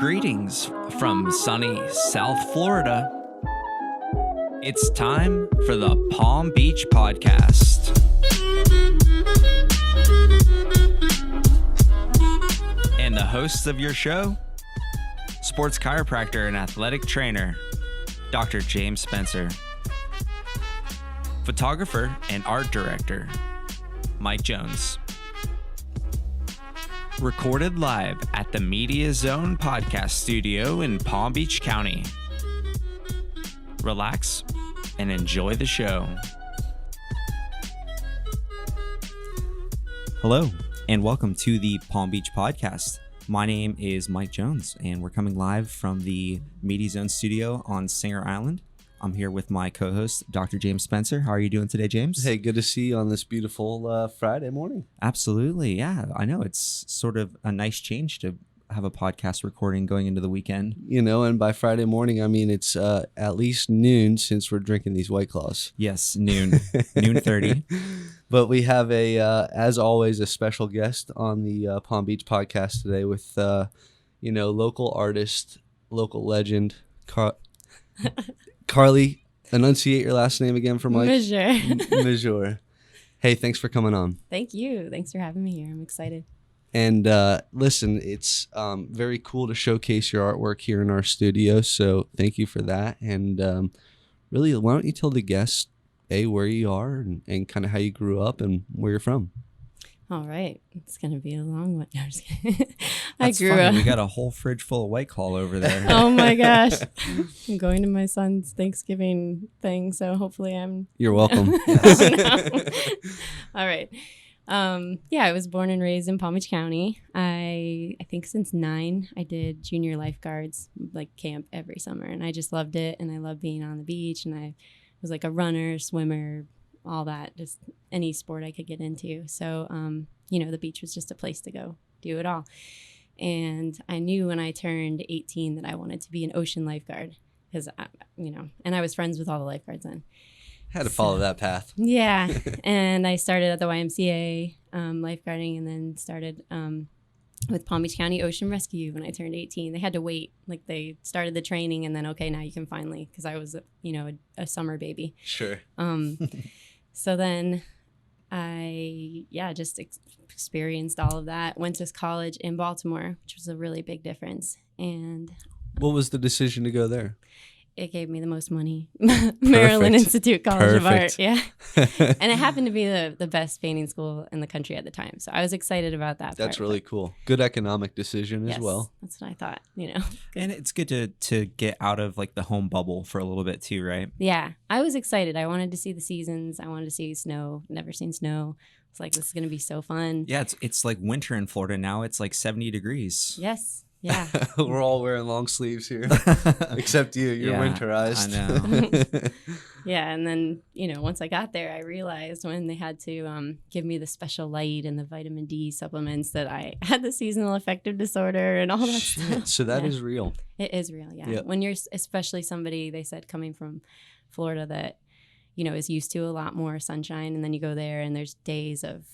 Greetings from sunny South Florida. It's time for the Palm Beach Podcast. And the hosts of your show, sports chiropractor and athletic trainer, Dr. James Spencer. Photographer and art director, Mike Jones. Recorded live at the Media Zone Podcast Studio in Palm Beach County. Relax and enjoy the show. Hello, and welcome to the Palm Beach Podcast. My name is Mike Jones, and we're coming live from the Media Zone Studio on Singer Island. I'm here with my co-host, Dr. James Spencer. How are you doing today, James? Hey, good to see you on this beautiful Friday morning. Absolutely. Yeah, I know. It's sort of a nice change to have a podcast recording going into the weekend. You know, and by Friday morning, I mean it's at least noon since we're drinking these White Claws. Yes, noon. Noon 30. But we have, as always, a special guest on the Palm Beach Podcast today with, local artist, local legend, Carly, enunciate your last name again for Mike. Mejeur. Mejeur. Hey, thanks for coming on. Thank you. Thanks for having me here. I'm excited. And listen, it's very cool to showcase your artwork here in our studio. So thank you for that. And really, why don't you tell the guests, where you are and kind of how you grew up and where you're from? All right. It's going to be a long one. No, I'm just kidding. That's funny. We got a whole fridge full of White Claw over there. Oh, my gosh. I'm going to my son's Thanksgiving thing, so hopefully I'm... You're welcome. All right. I was born and raised in Palm Beach County. I think since 9, I did junior lifeguards, like camp every summer, and I just loved it, and I loved being on the beach, and I was like a runner, swimmer, all that, just any sport I could get into. So, the beach was just a place to go do it all. And I knew when I turned 18 that I wanted to be an ocean lifeguard because, and I was friends with all the lifeguards then. Had to follow that path. Yeah. And I started at the YMCA lifeguarding and then started with Palm Beach County Ocean Rescue when I turned 18. They had to wait. Like they started the training and then, okay, now you can finally, because I was, a summer baby. Sure. So then I, just experienced all of that. Went to college in Baltimore, which was a really big difference. And what was the decision to go there? It gave me the most money. Maryland Institute College of Art. Yeah. And it happened to be the best painting school in the country at the time. So I was excited about that. That's really cool. Good economic decision as well. That's what I thought, And it's good to get out of like the home bubble for a little bit too, right? Yeah. I was excited. I wanted to see the seasons. I wanted to see snow. Never seen snow. It's like, this is going to be so fun. Yeah. It's like winter in Florida now. It's like 70 degrees. Yes. Yeah. We're all wearing long sleeves here, except you. You're winterized. I know. Yeah. And then, once I got there, I realized when they had to give me the special light and the vitamin D supplements that I had the seasonal affective disorder and all that stuff. So that is real. It is real. Yeah. Yep. When you're especially somebody, they said, coming from Florida that, is used to a lot more sunshine. And then you go there and there's days of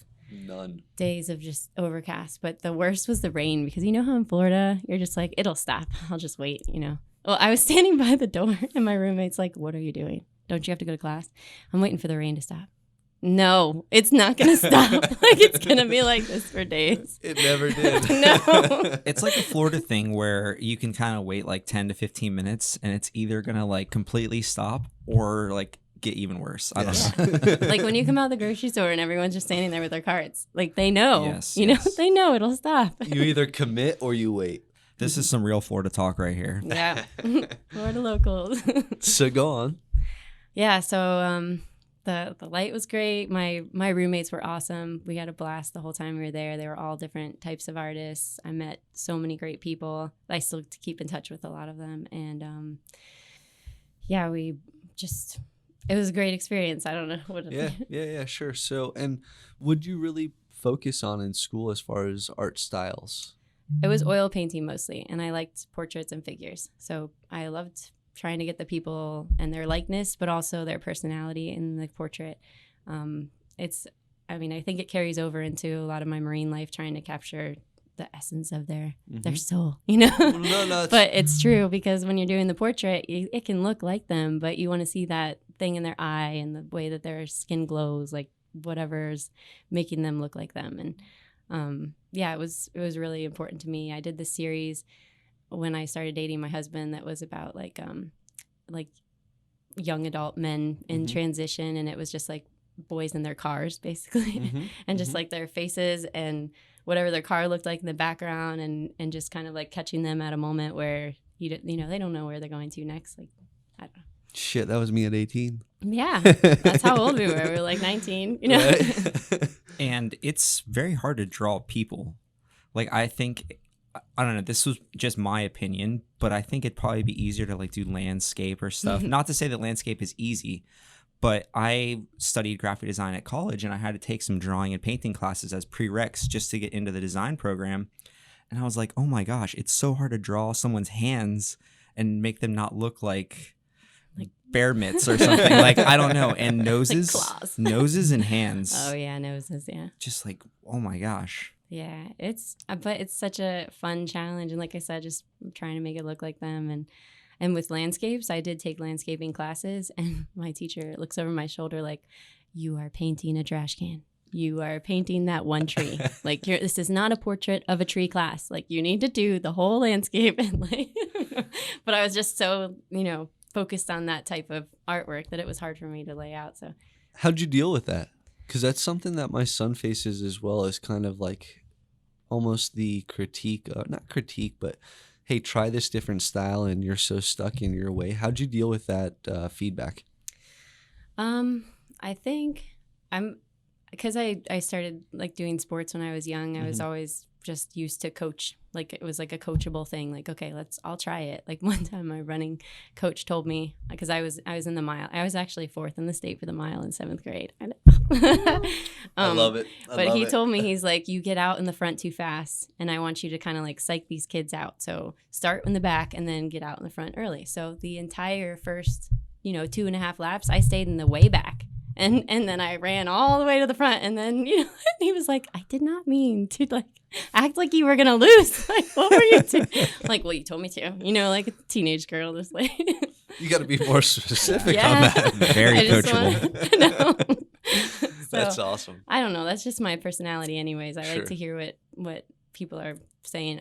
just overcast. But the worst was the rain because how in Florida you're just like, it'll stop, I'll just wait. Well, I was standing by the door and my roommate's like, what are you doing? Don't you have to go to class? I'm waiting for the rain to stop. No, it's not gonna stop. Like it's gonna be like this for days. It never did. No. It's like a Florida thing where you can kind of wait like 10 to 15 minutes and it's either gonna like completely stop or like get even worse. I don't know. Like when you come out of the grocery store and everyone's just standing there with their carts, like they know, yes. They know it'll stop. You either commit or you wait. This is some real Florida talk right here. Yeah. Florida locals. So go on. Yeah. So, the light was great. My roommates were awesome. We had a blast the whole time we were there. They were all different types of artists. I met so many great people. I still keep in touch with a lot of them. And, it was a great experience. I don't know what. Yeah, sure. So, and would you really focus on in school as far as art styles? It was oil painting mostly, and I liked portraits and figures. So I loved trying to get the people and their likeness, but also their personality in the portrait. I think it carries over into a lot of my marine life, trying to capture the essence of their Mm-hmm. soul, you know. No, But it's true, because when you're doing the portrait, it can look like them, but you want to see that thing in their eye and the way that their skin glows, like whatever's making them look like them. And yeah, it was really important to me. I did this series when I started dating my husband that was about like young adult men in Mhm. transition, and it was just like boys in their cars basically, Mhm. and just Mhm. like their faces and whatever their car looked like in the background, and just kind of like catching them at a moment where you know they don't know where they're going to next. Like, I don't know. Shit, that was me at 18. Yeah, that's how old we were. We were like 19, you know. Right? And it's very hard to draw people. Like, I think, I don't know, this was just my opinion, but I think it'd probably be easier to like do landscape or stuff. Not to say that landscape is easy, but I studied graphic design at college, and I had to take some drawing and painting classes as prereqs just to get into the design program. And I was like, oh my gosh, it's so hard to draw someone's hands and make them not look like bear mitts or something. Like, I don't know. And noses, Like claws. noses and hands. Oh yeah, noses. Yeah. Just like, oh my gosh. Yeah, but it's such a fun challenge, and like I said, just trying to make it look like them. And with landscapes, I did take landscaping classes, and my teacher looks over my shoulder like, "You are painting a trash can. You are painting that one tree. Like, this is not a portrait of a tree class. Like, you need to do the whole landscape." And like, but I was just so focused on that type of artwork that it was hard for me to lay out. So, How'd you deal with that? Because that's something that my son faces as well, as kind of like almost the critique, not critique, but hey, try this different style and you're so stuck in your way. How'd you deal with that feedback? I think because I started like doing sports when I was young. I was always just used to coach. Like, it was like a coachable thing. Like, okay, I'll try it. Like, one time my running coach told me, because I was in the mile. I was actually 4th in the state for the mile in 7th grade. I know. I love it. But he told me, he's like, you get out in the front too fast, and I want you to kind of like psych these kids out. So start in the back and then get out in the front early. So the entire first 2.5 laps, I stayed in the way back. And then I ran all the way to the front, and then he was like, I did not mean to like act like you were gonna lose. Like, what were you doing? Like, well, you told me to. Like a teenage girl, just like. You got to be more specific on Yeah. that. Very I just coachable. That's awesome. I don't know. That's just my personality, anyways. I Sure. like to hear what people are saying.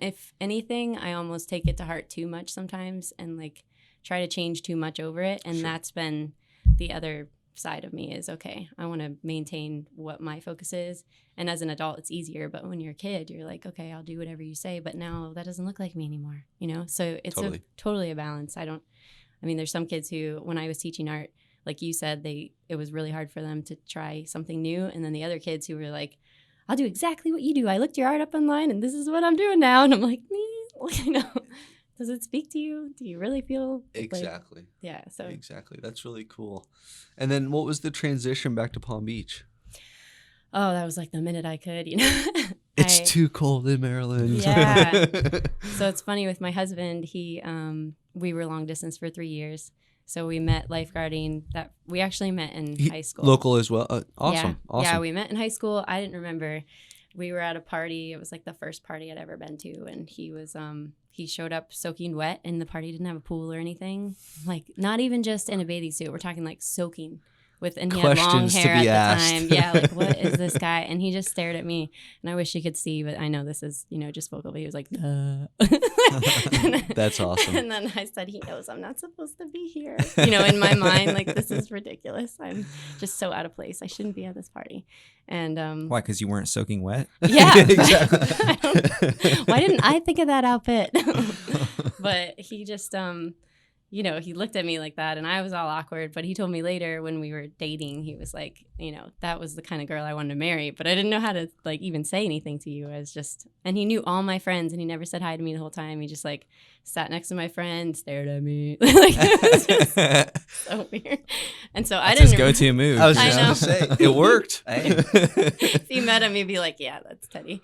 If anything, I almost take it to heart too much sometimes, and like try to change too much over it. And Sure. that's been the other side of me is, okay, I want to maintain what my focus is. And as an adult, it's easier. But when you're a kid, you're like, okay, I'll do whatever you say. But now that doesn't look like me anymore, So it's totally a balance. There's some kids who, when I was teaching art, like you said, it was really hard for them to try something new. And then the other kids who were like, I'll do exactly what you do. I looked your art up online, and this is what I'm doing now. And I'm like, does it speak to you? Do you really feel Exactly. like, yeah, so Exactly. That's really cool. And then what was the transition back to Palm Beach? oh, that was like the minute I could, It's too cold in Maryland. Yeah. So it's funny with my husband, we were long distance for 3 years. So we met lifeguarding. That we actually met in high school. Local as well. Awesome. Yeah. Awesome. Yeah, we met in high school. I didn't remember. We were at a party. It was like the first party I'd ever been to, and he showed up soaking wet, and the party didn't have a pool or anything. Like, not even just in a bathing suit. We're talking like soaking and he had long Questions to hair be at asked. the time. Yeah, like, what is this guy? And he just stared at me, and I wish you could see, but I know this is just vocal. But he was like, That's awesome. And then I said, he knows I'm not supposed to be here. In my mind, like, this is ridiculous. I'm just so out of place. I shouldn't be at this party. And Why? Because you weren't soaking wet? yeah, Exactly. why didn't I think of that outfit? But he just he looked at me like that, and I was all awkward. But he told me later, when we were dating, he was like, that was the kind of girl I wanted to marry. But I didn't know how to like even say anything to you. I was just, and he knew all my friends, and he never said hi to me the whole time. He just like sat next to my friend, stared at me. Like, it was just so weird. And so I That's his didn't. go-to move. I was I just know. going to say, it worked. If you met him, you'd be like, yeah, that's Teddy.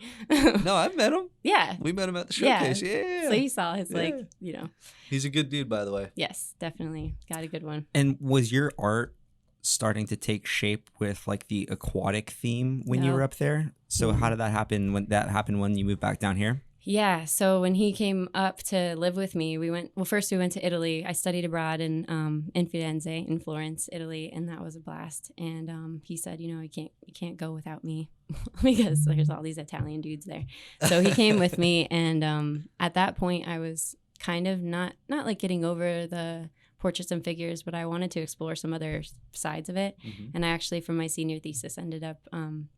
No, I've met him. Yeah. We met him at the Yeah. showcase. Yeah. So you saw his Yeah. He's a good dude, by the way. Yes, definitely got a good one. And was your art starting to take shape with like the aquatic theme when you No. were up there. So how did that happen when you moved back down here? Yeah. So when he came up to live with me, first we went to Italy. I studied abroad in Firenze, in Florence, Italy, and that was a blast. And he said, you can't go without me because there's all these Italian dudes there. So he came with me, and at that point I was kind of not like getting over the portraits and figures, but I wanted to explore some other sides of it. Mm-hmm. And I actually, for my senior thesis, ended up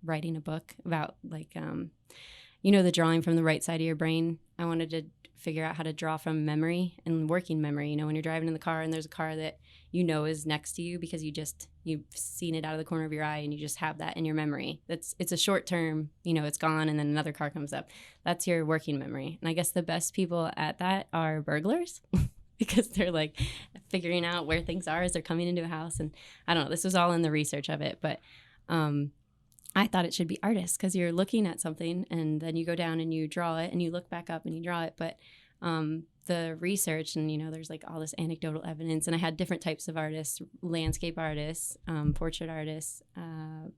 writing a book about like the drawing from the right side of your brain. I wanted to figure out how to draw from memory and working memory. When you're driving in the car and there's a car that is next to you because you've seen it out of the corner of your eye and you just have that in your memory. It's a short term, it's gone and then another car comes up. That's your working memory. And I guess the best people at that are burglars because they're like figuring out where things are as they're coming into a house. And I don't know, this was all in the research of it, but I thought it should be artists because you're looking at something and then you go down and you draw it and you look back up and you draw it. But the research and, there's like all this anecdotal evidence. And I had different types of artists, landscape artists, portrait artists,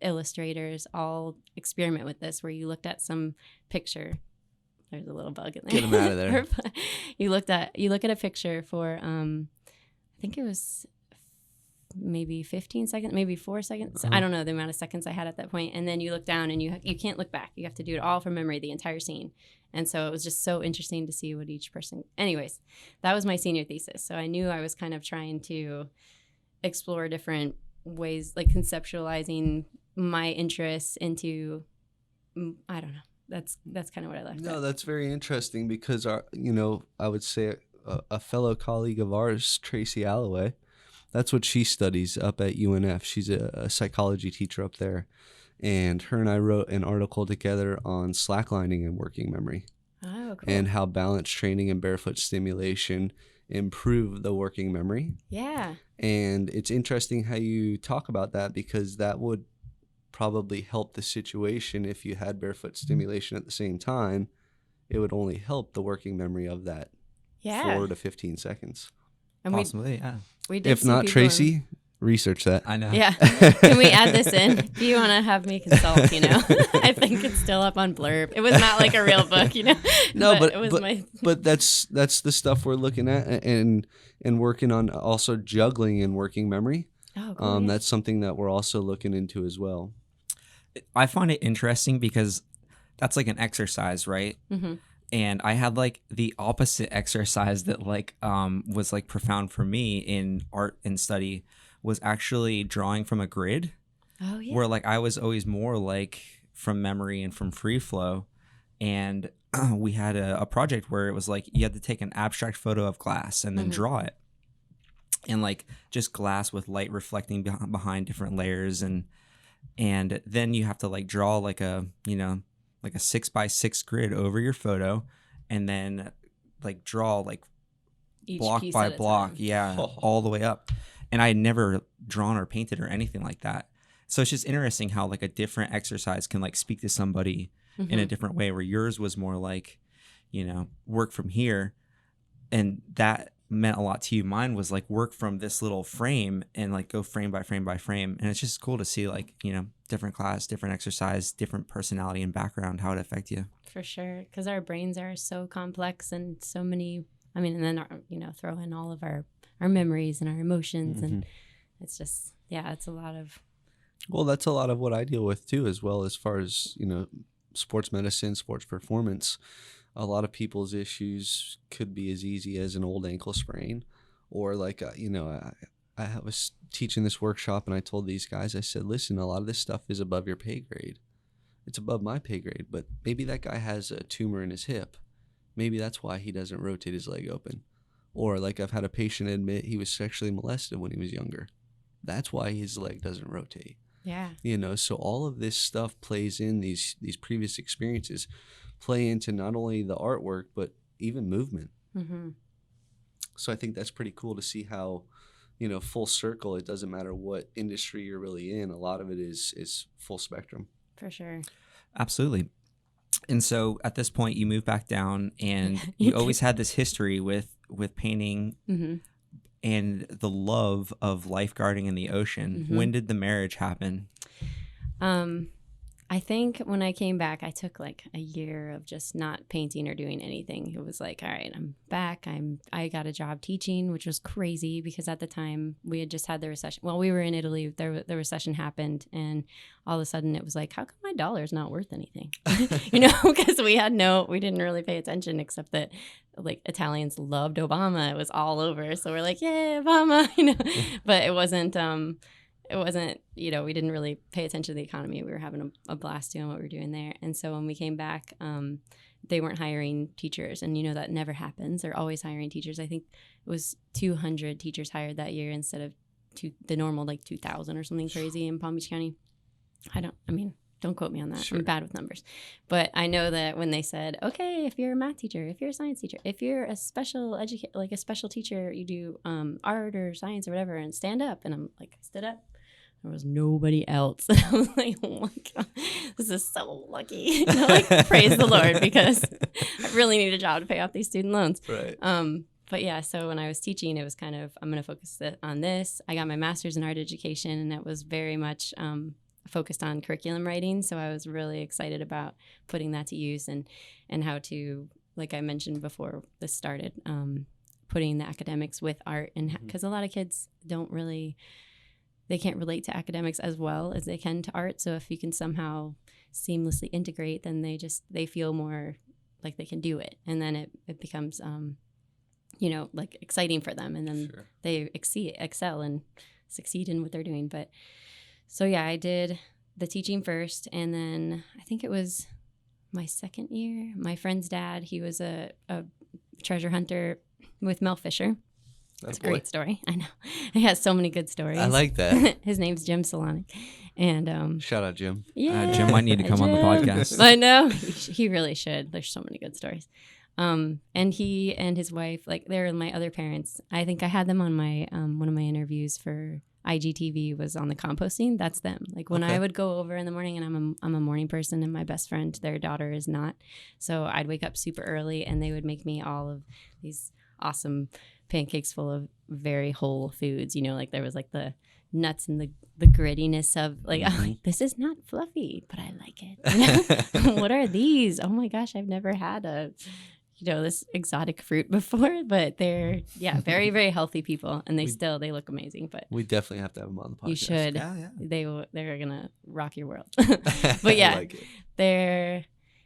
illustrators, all experiment with this where you looked at some picture. There's a little bug in there. Get them out of there. You look at a picture for, I think it was maybe 15 seconds, maybe 4 seconds. I don't know the amount of seconds I had at that point. And then you look down and you can't look back. You have to do it all from memory, the entire scene. And so it was just so interesting to see what each person, anyways, that was my senior thesis. So I knew I was kind of trying to explore different ways, like conceptualizing my interests into, I don't know. That's kind of what I left. No, that's very interesting because I would say a fellow colleague of ours, Tracy Alloway, that's what she studies up at UNF. She's a psychology teacher up there. And her and I wrote an article together on slacklining and working memory. Oh, cool. And how balance training and barefoot stimulation improve the working memory. Yeah. And it's interesting how you talk about that because that would probably help the situation if you had barefoot stimulation at the same time. It would only help the working memory of that 4 to 15 seconds. And Possibly, yeah. We did if not, Tracy, research that. I know. Yeah. Can we add this in? If you want to have me consult, I think it's still up on Blurb. It was not like a real book, No, but it was but that's the stuff we're looking at and working on, also juggling and working memory. Oh, cool. Yeah. That's something that we're also looking into as well. I find it interesting because that's like an exercise, right? Mm-hmm. And I had like the opposite exercise that like was like profound for me in art and study was actually drawing from a grid. Oh yeah. Where like I was always more like from memory and from free flow. And we had a project where it was like you had to take an abstract photo of glass and then draw it. And like just glass with light reflecting behind different layers and then you have to like draw like a 6x6 grid over your photo and then like draw like Each block piece by at a block. time. Yeah. All the way up. And I had never drawn or painted or anything like that. So it's just interesting how like a different exercise can like speak to somebody in a different way where yours was more like, work from here. And that meant a lot to you. Mine was like work from this little frame and like go frame by frame by frame. And it's just cool to see like, different class, different exercise, different personality and background, how it affect you. For sure. Because our brains are so complex and so many, and then, throw in all of our memories and our emotions. And it's just, it's a lot of. Well, that's a lot of what I deal with too, as well as far as, sports medicine, sports performance. A lot of people's issues could be as easy as an old ankle sprain or like, I was teaching this workshop and I told these guys, I said, listen, a lot of this stuff is above your pay grade. It's above my pay grade, but maybe that guy has a tumor in his hip. Maybe that's why he doesn't rotate his leg open. Or like I've had a patient admit he was sexually molested when he was younger. That's why his leg doesn't rotate. Yeah. So all of this stuff plays in, these previous experiences play into not only the artwork, but even movement. Mm-hmm. So I think that's pretty cool to see how, full circle, it doesn't matter what industry you're really in. A lot of it is full spectrum. For sure. Absolutely. And so at this point you move back down and you always had this history with painting, and the love of lifeguarding in the ocean. When did the marriage happen? I think when I came back, I took like a year of just not painting or doing anything. It was like, all right, I'm back. I got a job teaching, which was crazy because at the time we had just had the recession. Well, we were in Italy. The recession happened, and all of a sudden it was like, how come my dollar's not worth anything? Because we didn't really pay attention, except that like Italians loved Obama. It was all over. So we're like, yay, Obama, but it wasn't, we didn't really pay attention to the economy. We were having a blast doing what we were doing there. And so when we came back, they weren't hiring teachers. And that never happens. They're always hiring teachers. I think it was 200 teachers hired that year instead of the normal like 2,000 or something crazy in Palm Beach County. Don't quote me on that. Sure. I'm bad with numbers. But I know that when they said, okay, if you're a math teacher, if you're a science teacher, if you're a special a special teacher, you do art or science or whatever, and stand up. And I'm like, I stood up. There was nobody else. And I was like, oh my God, this is so lucky. Praise the Lord, because I really need a job to pay off these student loans. Right. But yeah, so when I was teaching, it was kind of, I'm going to focus on this. I got my master's in art education, and it was very much focused on curriculum writing. So I was really excited about putting that to use and how to, like I mentioned before this started, putting the academics with art. And because a lot of kids they can't relate to academics as well as they can to art. So if you can somehow seamlessly integrate, then they feel more like they can do it. And then it becomes, like exciting for them. And then they excel and succeed in what they're doing. But so yeah, I did the teaching first. And then I think it was my second year, my friend's dad, he was a treasure hunter with Mel Fisher. It's a great story. I know. He has so many good stories. I like that. His name's Jim Solonic. And shout out, Jim. Yeah. Jim might need to come on the podcast. I know. He really should. There's so many good stories. And he and his wife, like they're my other parents. I think I had them on my one of my interviews for IGTV was on the composting. That's them. Like when I would go over in the morning, and I'm a morning person, and my best friend, their daughter, is not. So I'd wake up super early, and they would make me all of these awesome pancakes full of very whole foods. Like there was like the nuts and the grittiness of like, I'm like, this is not fluffy, but I like it. What are these? Oh my gosh, I've never had this exotic fruit before, but they're very, very healthy people, and they look amazing. But we definitely have to have them on the podcast. You should. Yeah. They're gonna rock your world. But yeah, they're.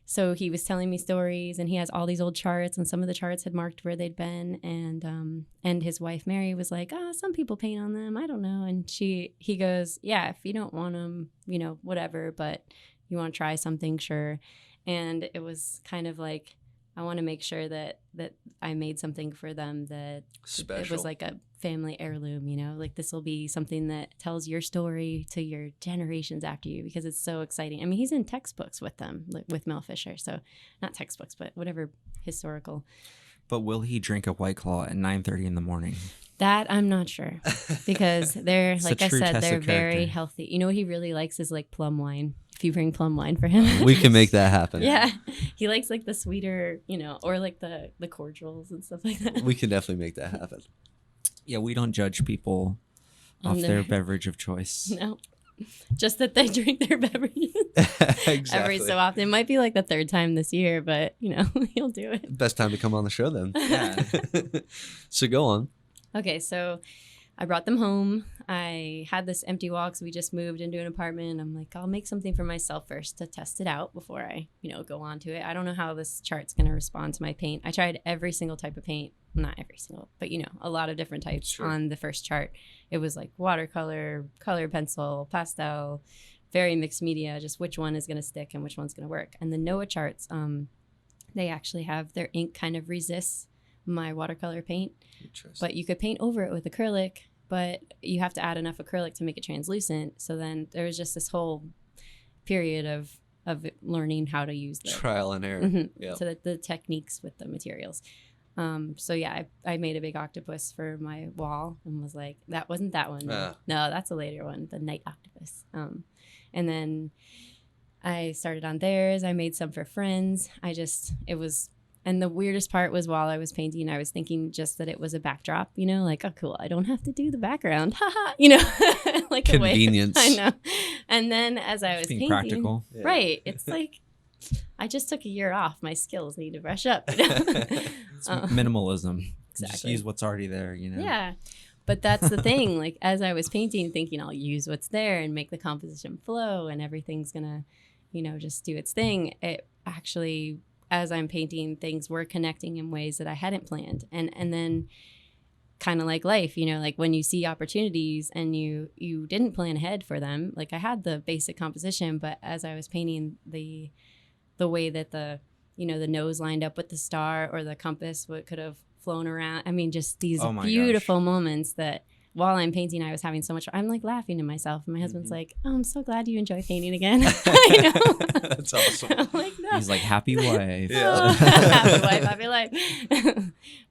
So he was telling me stories, and he has all these old charts, and some of the charts had marked where they'd been. And his wife, Mary, was like, some people paint on them. I don't know. And he goes, yeah, if you don't want them, whatever, but you want to try something, sure. And it was kind of like, I want to make sure that I made something for them that special. It was like a family heirloom, like this will be something that tells your story to your generations after you, because it's so exciting. I mean, he's in textbooks with them, like with Mel Fisher. So not textbooks, but whatever historical. But will he drink a White Claw at 9:30 in the morning? That I'm not sure, because they're, like I said, they're very healthy. What he really likes is like plum wine. If you bring plum wine for him, we can make that happen. Yeah, he likes like the sweeter, or like the cordials and stuff like that. We can definitely make that happen. Yeah, we don't judge people off their beverage of choice. No, just that they drink their beverages every so often. It might be like the third time this year, but he'll do it. Best time to come on the show then. Yeah. So go on. Okay, so I brought them home. I had this empty wall because we just moved into an apartment. I'm like, I'll make something for myself first to test it out before I, go on to it. I don't know how this chart's going to respond to my paint. I tried every single type of paint. Not every single, but, a lot of different types on the first chart. It was like watercolor, colored pencil, pastel, very mixed media, just which one is going to stick and which one's going to work. And the NOAA charts, they actually have their ink kind of resists my watercolor paint, but you could paint over it with acrylic, but you have to add enough acrylic to make it translucent. So then there was just this whole period of learning how to use the trial and error. Yeah. So that the techniques with the materials. So yeah, I made a big octopus for my wall and was like, that wasn't that one. No, that's a later one, the night octopus. And then I started on theirs. I made some for friends. And the weirdest part was while I was painting, I was thinking just that it was a backdrop, you know, like, oh, cool, I don't have to do the background. Haha, you know, like Convenience. I know. And then as I was being painting, practical. Yeah. right, it's like, I just took a year off. My skills need to brush up. You know? It's minimalism. Just Exactly. use what's already there, you know? Yeah. But that's the thing. Like, as I was painting, thinking I'll use what's there and make the composition flow and everything's going to, you know, just do its thing. It actually, as I'm painting, things were connecting in ways that I hadn't planned. And then kind of like life, you know, like when you see opportunities and you didn't plan ahead for them. Like, I had the basic composition, but as I was painting, the way that the nose lined up with the star or the compass, what could have flown around. I mean, just these Oh my beautiful moments that while I'm painting, I was having so much. I'm like laughing to myself. And my husband's like, oh, I'm so glad you enjoy painting again. You know? That's awesome. I'm like, no. He's like, happy wife. Yeah. Happy wife, happy life.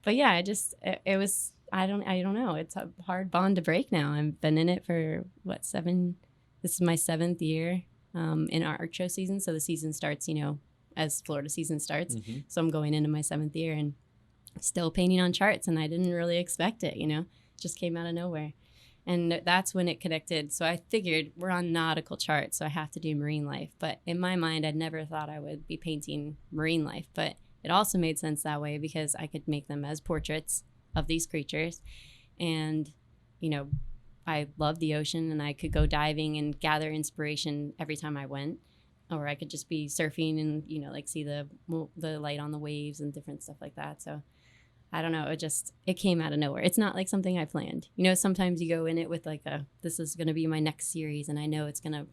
But yeah, it was, I don't know. It's a hard bond to break now. I've been in it for this is my 7th year in our art show season. So the season starts, you know, as Florida season starts. Mm-hmm. So I'm going into my 7th year and still painting on charts. And I didn't really expect it, you know, it just came out of nowhere. And that's when it connected. So I figured we're on nautical charts, so I have to do marine life. But in my mind, I'd never thought I would be painting marine life. But it also made sense that way because I could make them as portraits of these creatures. And, you know, I love the ocean and I could go diving and gather inspiration every time I went. Or I could just be surfing and, you know, like see the light on the waves and different stuff like that. So I don't know. It came out of nowhere. It's not like something I planned. You know, sometimes you go in it with like this is going to be my next series and I know it's going to,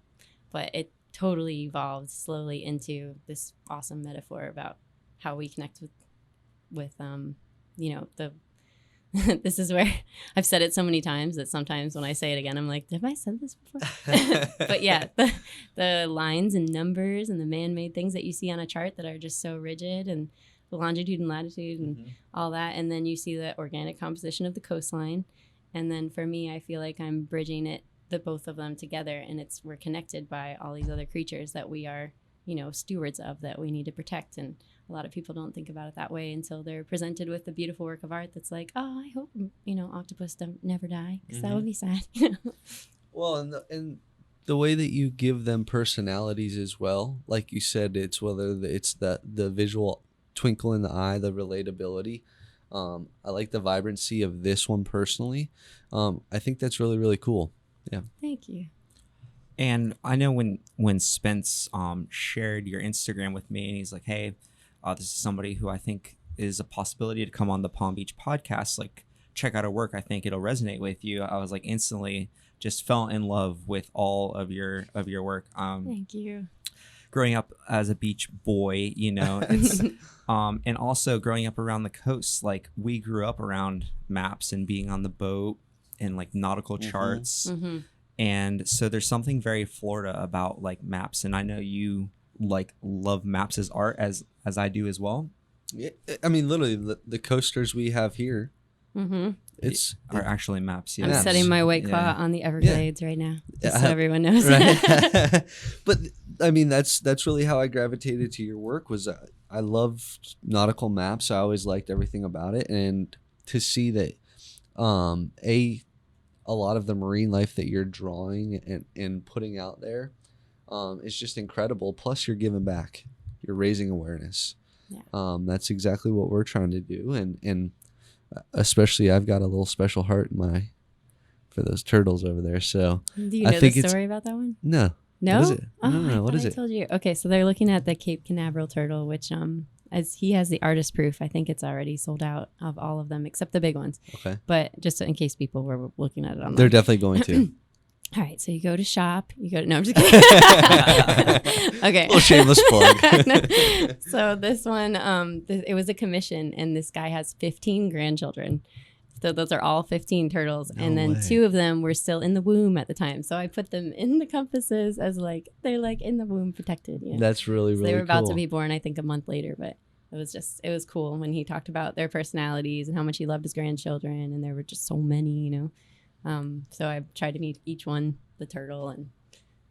but it totally evolved slowly into this awesome metaphor about how we connect with you know, this is where I've said it so many times that sometimes when I say it again, I'm like, have I said this before? But yeah, the lines and numbers and the man-made things that you see on a chart that are just so rigid and the longitude and latitude and all that. And then you see the organic composition of the coastline. And then for me, I feel like I'm bridging both of them together. And we're connected by all these other creatures that we are, you know, stewards of, that we need to protect. And a lot of people don't think about it that way until they're presented with a beautiful work of art that's like, oh, I hope, you know, octopus don't never die, because that would be sad. You know? Well, and the way that you give them personalities as well, like you said, it's whether it's the visual twinkle in the eye, the relatability. I like the vibrancy of this one personally. I think that's really, really cool. Yeah. Thank you. And I know when Spence shared your Instagram with me, and he's like, hey, this is somebody who I think is a possibility to come on the Palm Beach podcast. Like, check out her work. I think it'll resonate with you. I was like instantly just fell in love with all of your work. Thank you. Growing up as a beach boy, you know, it's and also growing up around the coast. Like, we grew up around maps and being on the boat and like nautical charts. Mm-hmm. And so there's something very Florida about like maps. And I know you like love maps as art as I do as well. Yeah, I mean, literally the coasters we have here, are actually maps. Yeah. I'm setting my white claw on the Everglades right now, just so everyone knows. Right. But I mean, that's really how I gravitated to your work. Was I love nautical maps. I always liked everything about it, and to see that a lot of the marine life that you're drawing and putting out there is just incredible. Plus, you're giving back. You're raising awareness. Yeah. That's exactly what we're trying to do, and especially I've got a little special heart for those turtles over there. So do you know the story about that one? No. No? What is it? Oh, No. What is I it? told you. Okay, so they're looking at the Cape Canaveral turtle, which as he has the artist proof, I think it's already sold out of all of them except the big ones. Okay. But just in case people were looking at it online. They're definitely going to. All right, so you go to shop. No, I'm just kidding. Okay. Little shameless plug. So this one, it was a commission, and this guy has 15 grandchildren. So those are all 15 turtles. No and then way. 2 of them were still in the womb at the time. So I put them in the compasses as like, they're like in the womb protected. You know? That's really, So really they were about cool. to be born, I think, a month later, but it was cool when he talked about their personalities and how much he loved his grandchildren. And there were just so many, you know. So I tried to meet each one, the turtle, and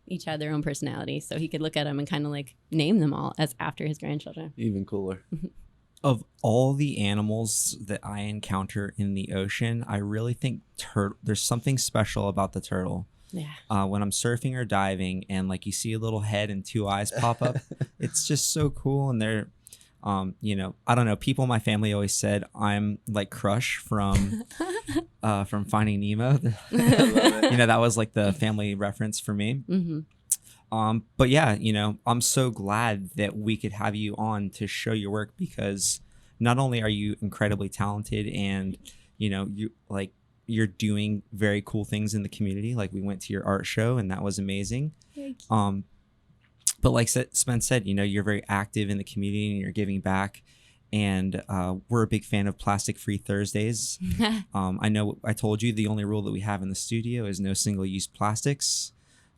each had their own personality. So he could look at them and kind of like name them all as after his grandchildren. Even cooler. Of all the animals that I encounter in the ocean, I really think there's something special about the turtle. Yeah. When I'm surfing or diving and like you see a little head and two eyes pop up, it's just so cool. And they're, I don't know. People in my family always said I'm like Crush from Finding Nemo. That was like the family reference for me. Mm-hmm. But yeah, I'm so glad that we could have you on to show your work, because not only are you incredibly talented and, you're doing very cool things in the community. Like we went to your art show and that was amazing. But like Spence said, you're very active in the community and you're giving back. And we're a big fan of Plastic Free Thursdays. I know I told you the only rule that we have in the studio is no single-use plastics.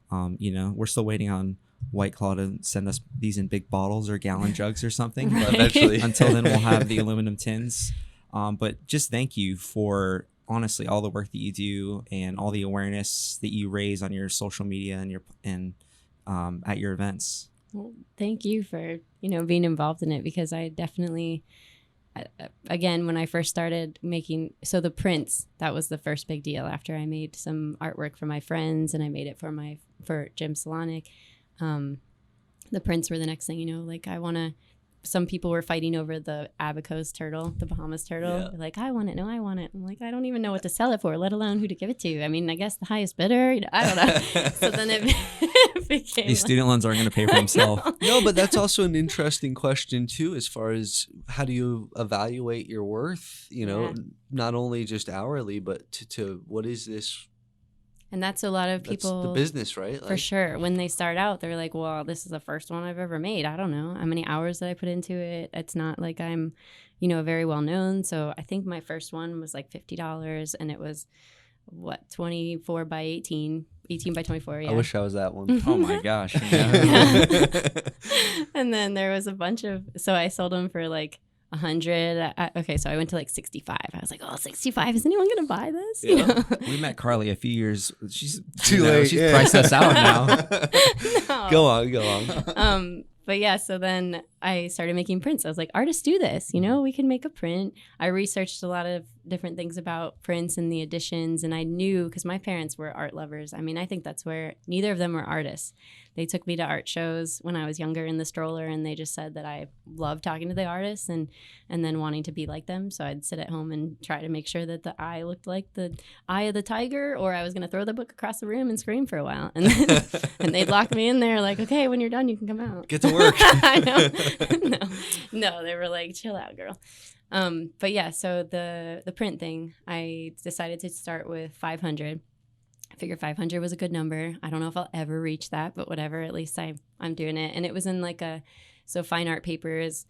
We're still waiting on White Claw to send us these in big bottles or gallon jugs or something. Right. Eventually. Until then, we'll have the aluminum tins. But just thank you for honestly all the work that you do and all the awareness that you raise on your social media and at your events. Well, thank you for being involved in it, because I definitely, again, when I first started making the prints, that was the first big deal. After I made some artwork for my friends and I made it for Jim Solonic, the prints were the next thing. Like I want to. Some people were fighting over the Abacos turtle, the Bahamas turtle. Yeah. They're like, I want it. No, I want it. I'm like, I don't even know what to sell it for, let alone who to give it to. I mean, I guess the highest bidder. I don't know. So then it became. These student loans aren't going to pay for themselves. No, but that's also an interesting question too, as far as how do you evaluate your worth? Not only just hourly, but to what is this? And that's a lot of people. That's the business, right? For sure. When they start out, they're like, well, this is the first one I've ever made. I don't know how many hours that I put into it. It's not like I'm, very well known. So I think my first one was like $50 and it was 24 by 18 by 24. Yeah. I wish I was that one. Oh my gosh. And then there was a bunch so I sold them for like 100. Okay, so I went to like 65. I was like, oh, 65. Is anyone gonna buy this? Yeah. We met Carly a few years. She's Too late. She's priced us out now. No. Go on. But yeah, so then I started making prints. I was like, artists do this, we can make a print. I researched a lot of different things about prints and the editions, and I knew, because my parents were art lovers. I mean, I think that's where neither of them were artists. They took me to art shows when I was younger in the stroller, and they just said that I loved talking to the artists and then wanting to be like them. So I'd sit at home and try to make sure that the eye looked like the eye of the tiger, or I was going to throw the book across the room and scream for a while. And then, and they'd lock me in there like, okay, when you're done, you can come out. Get to work. I know. No, they were like, chill out, girl. But yeah, so the print thing, I decided to start with 500. I figured 500 was a good number. I don't know if I'll ever reach that, but whatever. At least I'm doing it. And it was in like so fine art paper is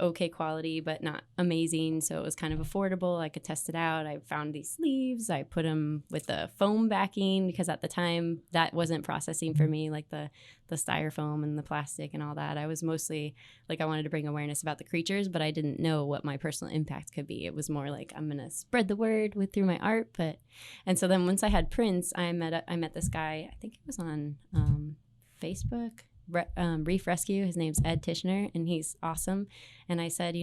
okay quality, but not amazing. So it was kind of affordable. I could test it out. I found these sleeves. I put them with the foam backing, because at the time that wasn't processing for me, like the styrofoam and the plastic and all that. I was mostly like, I wanted to bring awareness about the creatures, but I didn't know what my personal impact could be. It was more like, I'm going to spread the word through my art. And so then once I had prints, I met this guy, I think it was on Facebook, Reef Rescue. His name's Ed Tishner, and he's awesome. And I said,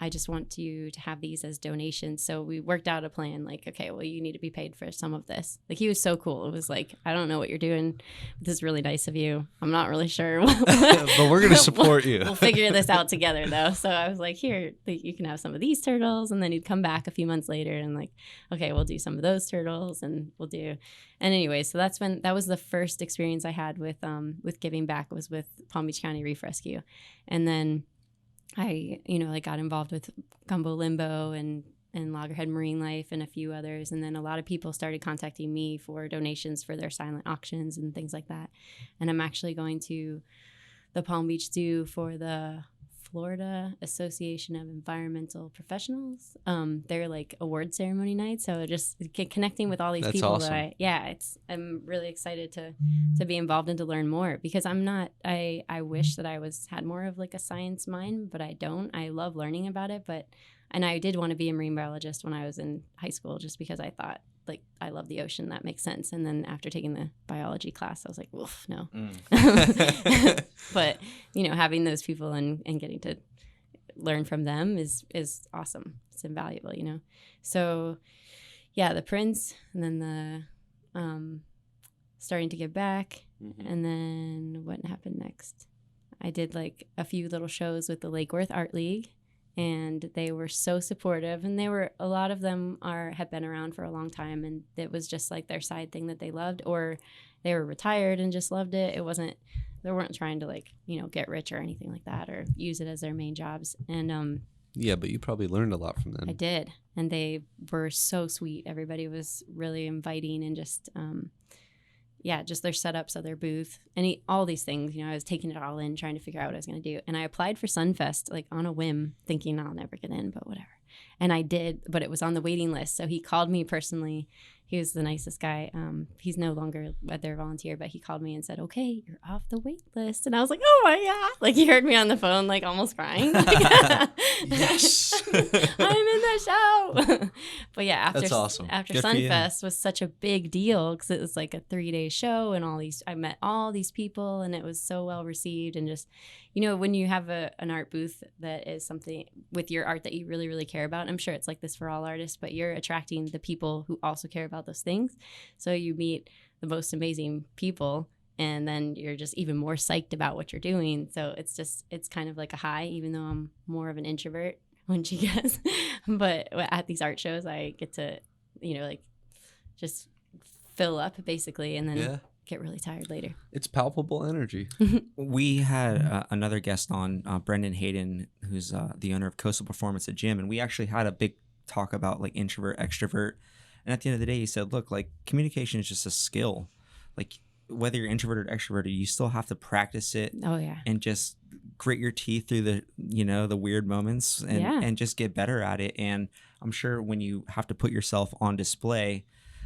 I just want you to have these as donations. So we worked out a plan, like, okay, well, you need to be paid for some of this. Like, he was so cool. It was like, I don't know what you're doing. This is really nice of you. I'm not really sure. But we're going to support you. We'll figure this out together, though. So I was like, here, you can have some of these turtles. And then he'd come back a few months later and like, okay, we'll do some of those turtles and we'll do. And anyway, so that was the first experience I had with giving back, was with Palm Beach County Reef Rescue. And then I, got involved with Gumbo Limbo and Loggerhead Marine Life and a few others. And then a lot of people started contacting me for donations for their silent auctions and things like that. And I'm actually going to the Palm Beach Zoo for the Florida Association of Environmental Professionals. They're like award ceremony night. So just connecting with all these people awesome. I'm really excited to be involved and to learn more, because I wish that I had more of like a science mind, but I don't. I love learning about it, and I did want to be a marine biologist when I was in high school, just because I thought, like, I love the ocean. That makes sense. And then after taking the biology class, I was like, woof, no. But, having those people and getting to learn from them is awesome. It's invaluable, you know? So yeah, the prints, and then the starting to give back. And then what happened next? I did like a few little shows with the Lake Worth Art League, and they were so supportive, and a lot of them had been around for a long time, and it was just like their side thing that they loved, or they were retired and just loved it. They weren't trying to like, you know, get rich or anything like that, or use it as their main jobs. And yeah, but you probably learned a lot from them. I did, and they were so sweet. Everybody was really inviting, and just just their setups of their booth and all these things. You know, I was taking it all in, trying to figure out what I was going to do. And I applied for Sunfest like on a whim, thinking I'll never get in, but whatever. And I did, but it was on the waiting list. So he called me personally. He was the nicest guy. He's no longer their volunteer, but he called me and said, "Okay, you're off the wait list." And I was like, "Oh my God." Like, he heard me on the phone, like almost crying. Yes. I'm in the show. But yeah, That's awesome. After Good for you. Sunfest was such a big deal, because it was like a 3-day show, and I met all these people, and it was so well received. And just, you know, when you have an art booth that is something with your art that you really, really care about, I'm sure it's like this for all artists, but you're attracting the people who also care about those things. So you meet the most amazing people, and then you're just even more psyched about what you're doing. So it's kind of like a high, even though I'm more of an introvert, wouldn't you guess? But at these art shows, I get to, you know, like just fill up basically, and then get really tired later. It's palpable energy. We had another guest on, Brendan Hayden, who's the owner of Coastal Performance, a gym, and we actually had a big talk about like introvert, extrovert. And at the end of the day, he said, look, like communication is just a skill. Like whether you're introverted or extroverted, you still have to practice it. Oh yeah. And just grit your teeth through the, you know, the weird moments and just get better at it. And I'm sure when you have to put yourself on display,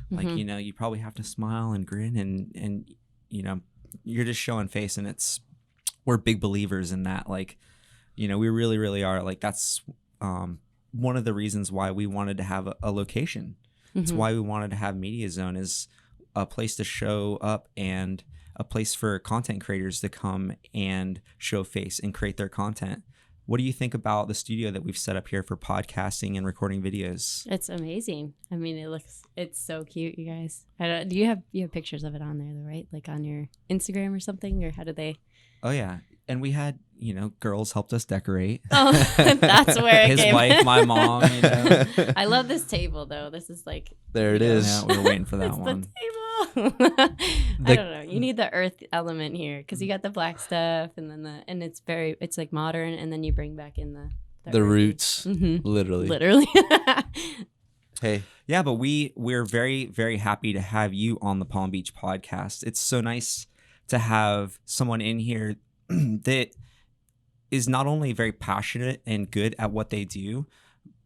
like, you know, you probably have to smile and grin and, you know, you're just showing face, and we're big believers in that. Like, you know, we really, really are. Like, that's one of the reasons why we wanted to have a location. It's why we wanted to have Media Zone, is a place to show up and a place for content creators to come and show face and create their content. What do you think about the studio that we've set up here for podcasting and recording videos? It's amazing. I mean, it's so cute, you guys. Do you have pictures of it on there though, right? Like on your Instagram or something, or how did they? Oh yeah. And we had, you know, girls helped us decorate. Oh, that's where it His came. wife, my mom, you know. I love this table though. This is like, There it is. Yeah, we were waiting for that it's one. the table. I don't know. You need the earth element here, because you got the black stuff, and then and it's like modern, and then you bring back in the The roots, Mm-hmm. literally. Hey, Yeah, but we're very, very happy to have you on the Palm Beach podcast. It's so nice to have someone in here that is not only very passionate and good at what they do,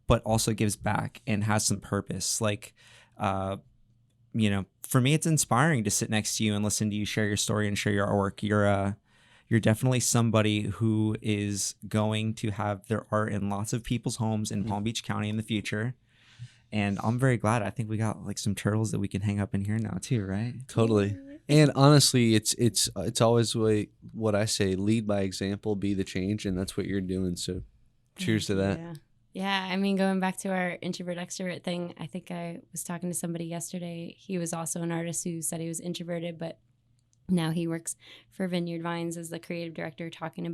but also gives back and has some purpose. Like, you know, for me, it's inspiring to sit next to you and listen to you share your story and share your artwork. You're definitely somebody who is going to have their art in lots of people's homes in Palm Beach County in the future. And I'm very glad. I think we got like some turtles that we can hang up in here now too, right? totally. And honestly, it's always what I say: lead by example, be the change, and that's what you're doing. So, cheers to that. Yeah. I mean, going back to our introvert extrovert thing, I think I was talking to somebody yesterday. He was also an artist who said he was introverted, but now he works for Vineyard Vines as the creative director, talking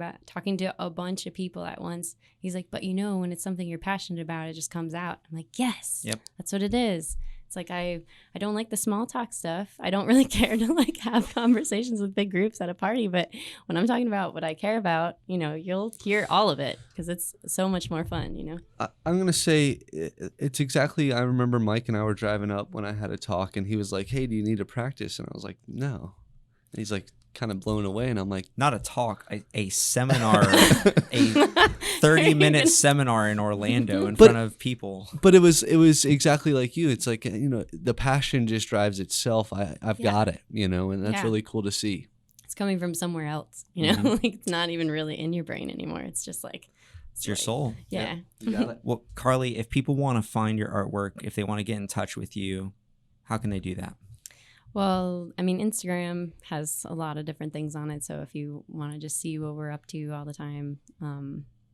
to a bunch of people at once. He's like, but you know, when it's something you're passionate about, it just comes out. I'm like, yes, Yep. That's what it is. It's like, I don't like the small talk stuff. I don't really care to like have conversations with big groups at a party. But when I'm talking about what I care about, you know, you'll hear all of it, because it's so much more fun, you know? I'm going to say it's exactly, I remember Mike and I were driving up when I had a talk, and he was like, hey, do you need to practice? And I was like, no. And he's like kind of blown away, and I'm like, Not a talk, a seminar, a 30-minute seminar in Orlando in front of people. but it was exactly like you. It's like, you know, the passion just drives itself. I've got it, you know, and that's really cool to see. It's coming from somewhere else, you know? Like, it's not even really in your brain anymore. It's just like, It's your soul. yeah. You got it. Well, Carly, if people want to find your artwork, if they want to get in touch with you, how can they do that? Well, I mean, Instagram has a lot of different things on it. So if you want to just see what we're up to all the time,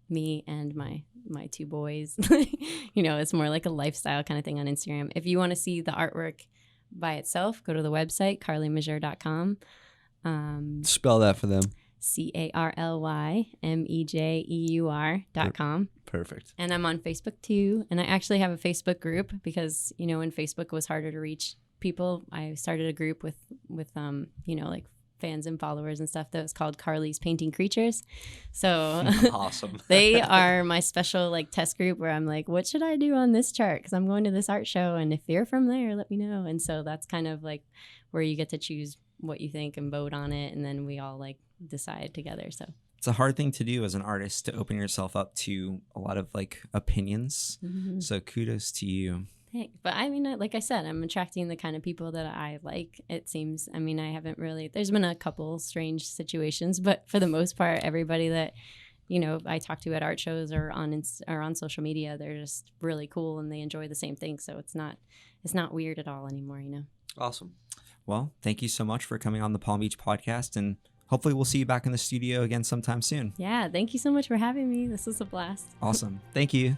me and my two boys. It's more like a lifestyle kind of thing on Instagram. If you want to see the artwork by itself, go to the website, carlymejeur.com. Spell that for them. CarlyMejeur.com. Perfect. And I'm on Facebook too. And I actually have a Facebook group because, when Facebook was harder to reach people, I started a group with like fans and followers and stuff that was called Carly's Painting Creatures. So awesome. They are my special like test group where I'm like, what should I do on this chart? Because I'm going to this art show. And if you're from there, let me know. And so that's kind of like where you get to choose what you think and vote on it. And then we all like decide together. So it's a hard thing to do as an artist, to open yourself up to a lot of like opinions. Mm-hmm. So kudos to you. Thanks. But I mean, like I said, I'm attracting the kind of people that I like, it seems. I mean, I haven't really, there's been a couple strange situations, but for the most part, everybody that, I talk to at art shows or on social media, they're just really cool and they enjoy the same thing. So it's not weird at all anymore, Awesome. Well, thank you so much for coming on the Palm Beach podcast, and hopefully we'll see you back in the studio again sometime soon. Yeah. Thank you so much for having me. This was a blast. Awesome. Thank you.